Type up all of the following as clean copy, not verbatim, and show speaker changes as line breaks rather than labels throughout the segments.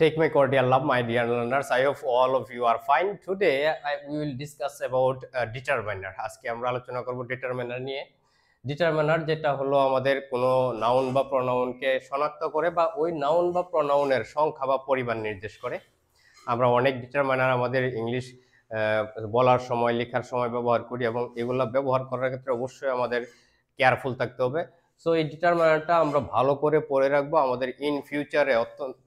Take my cordial love, my dear learners. I hope all of you are fine. Today, we will discuss about determiner. আজকে আমরা আলোচনা করব determiner নিয়ে। determiner যেটা হলো আমাদের কোনো নাউন বা প্রনাউনকে শনাক্ত করে বা ওই নাউন বা প্রনাউনের সংখ্যা বা পরিমাণ নির্দেশ করে। আমরা অনেক ডিটারমাইনার আমাদের ইংলিশ বলার সময় লেখার সময় ব্যবহার করি এবং এগুলো ব্যবহার করার ক্ষেত্রে অবশ্যই আমাদের কেয়ারফুল থাকতে হবে। সো এই ডিটারমাইনারটা আমরা ভালো করে পড়ে রাখবো আমাদের ইন ফিউচারে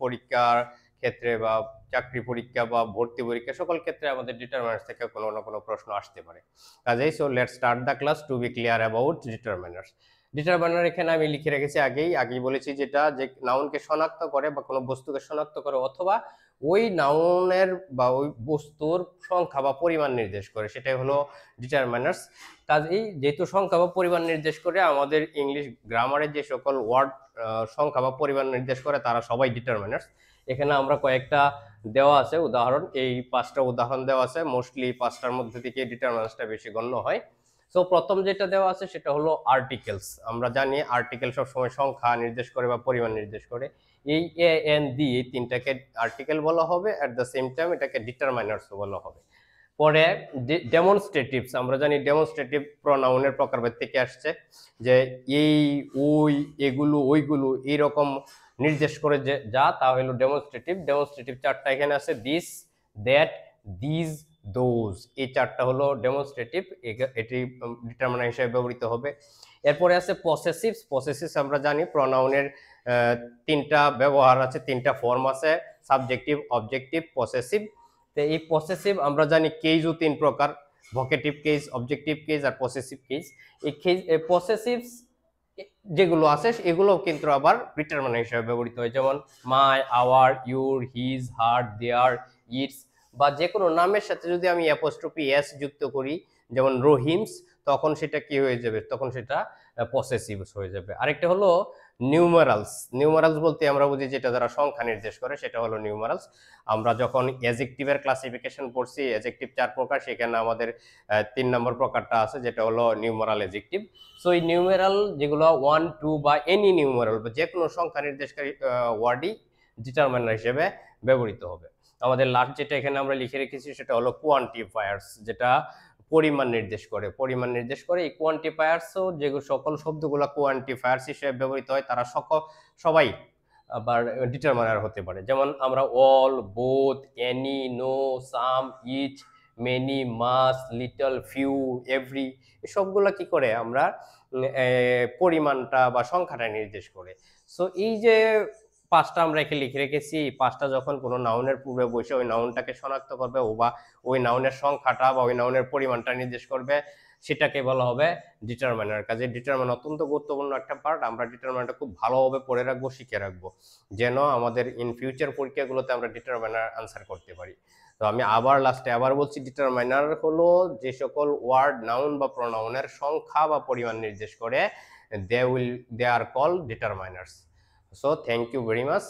পরীক্ষার ক্ষেত্রে বা চাকরি পরীক্ষা বা ভর্তি পরীক্ষা সকল ক্ষেত্রে আমাদের ডিটারমাইনার থেকে কোনো না কোনো প্রশ্ন আসতে পারে। কাজেই so let's start the class to be clear about determiners. Determiner এখানে আমি লিখে রেখেছি আগেই বলেছি যেটা যে নাউনকে শনাক্ত করে বা কোনো বস্তুকে শনাক্ত করে অথবা ওই নাউনের বা ওই বস্তুর সংখ্যা বা পরিমাণ নির্দেশ করে, সেটাই হলো ডিটারমাইনার্স। কাজেই যেহেতু সংখ্যা বা পরিমাণ নির্দেশ করে আমাদের ইংলিশ গ্রামারের যে সকল ওয়ার্ড সংখ্যা বা পরিমাণ নির্দেশ করে তারা সবাই ডিটারমাইনার্স। এখানে আমরা কয়েকটা দেওয়া আছে উদাহরণ, এই 5টা উদাহরণ দেওয়া আছে, মোস্টলি 5টার মধ্যে থেকে ডিটারমাইনার্সটা বেশি গণ্য হয়। সো প্রথম যেটা দেওয়া আছে সেটা হলো আর্টিকেলস। আমরা জানি আর্টিকেল সবসময় সংখ্যা নির্দেশ করে বা পরিমাণ নির্দেশ করে। এই এ এন ডি এই তিনটাকে আর্টিকেল বলা হবে, অ্যাট দ্য সেম টাইম এটাকে ডিটারমাইনার্সও বলা হবে। পরে ডেমনস্ট্রেটিভস, আমরা জানি ডেমনস্ট্রেটিভ প্রনাউনের প্রকারভেদ থেকে আসছে, যে এই ওই এগুলো ওইগুলো এইরকম নির্দেশ করে যে যা তা হলো ডেমনস্ট্রেটিভ। ডেমনস্ট্রেটিভ চারটা এখানে আছে, দিস, দ্যাট, দিজ, দোজ, এই চারটা হলো ডেমনস্ট্রেটিভ, এটি ডিটারমিনার হিসেবে ব্যবহৃত হবে। এরপরে আছে পসেসিভস। পসেসিভস আমরা জানি প্রনাউনের তিনটা ব্যবহার আছে, তিনটা ফর্ম আছে, সাবজেক্টিভ, অবজেক্টিভ, পসেসিভ। তো এই পসেসিভ আমরা জানি কেজও তিন প্রকার, ভোকেটিভ কেজ, অবজেক্টিভ কেজ আর পসেসিভ কেজ। এই কেজ পসেসিভস যেগুলো আছে এগুলো কিন্তু আবার ডিটারমিনার হিসেবে ব্যবহৃত হয়, যেমন my, our, your, his, her, their, its, বা যে কোনো নামের সাথে যদি আমি অ্যাপোস্ট্রফি এস যুক্ত করি, যেমন রহিমস, তখন সেটা কি হয়ে যাবে, তখন সেটা পসেসিভস হয়ে যাবে। আরেকটা হলো নিউমারালস। নিউমারালস বলতে আমরা বুঝি যেটা দ্বারা সংখ্যা নির্দেশ করে, সেটা হলো নিউমারালস। আমরা যখন অ্যাডজেক্টিভের ক্লাসিফিকেশন পড়ছি, অ্যাডজেক্টিভ 4 প্রকার, সেখানে আমাদের 3 নম্বর প্রকারটা আছে যেটা হলো নিউমারাল অ্যাডজেক্টিভ। সো এই নিউমেরাল যেগুলো 1, 2 বা এনি নিউমেরাল বা যে কোনো সংখ্যা নির্দেশকারী ওয়ার্ডই ডিটারমিনার হিসেবে ব্যবহৃত হবে। আমাদের লাস্ট যেটা এখানে আমরা লিখে রেখেছি সেটা হলো কোয়ান্টিফায়ার্স, যেটা পরিমাণ নির্দেশ করে। এই কোয়ান্টিফায়ার্সও যেগুলো সকল শব্দগুলো কোয়ান্টিফায়ার্স হিসেবে ব্যবহৃত হয় তারা সবাই আবার ডিটারমিনার হতে পারে। যেমন আমরা অল, বোথ, এনি, নো, সাম, ইচ, মেনি, মাস, লিটল, ফিউ, এভরি, সবগুলো কি করে আমরা পরিমাণটা বা সংখ্যাটা নির্দেশ করে। সো এই যে 5টা আমরা এখানে লিখে রেখেছি, 5টা যখন কোনো নাউনের পূর্বে বসে ওই নাউনটাকে শনাক্ত করবে বা ওই নাউনের সংখ্যাটা বা ওই নাউনের পরিমাণটা নির্দেশ করবে, সেটাকে বলা হবে ডিটারমিনার। কাজে ডিটারমিনার অত্যন্ত গুরুত্বপূর্ণ একটা পার্ট। আমরা ডিটারমিনারটা খুব ভালোভাবে পড়ে রাখবো, শিখে রাখবো, যেন আমাদের ইন ফিউচার পরীক্ষাগুলোতে আমরা ডিটারমিনার আনসার করতে পারি। তো আমি লাস্টে আবার বলছি, ডিটারমিনার হলো যে সকল ওয়ার্ড, নাউন বা প্রনাউনের সংখ্যা বা পরিমাণ নির্দেশ করে, they are called determiners. So thank you very much.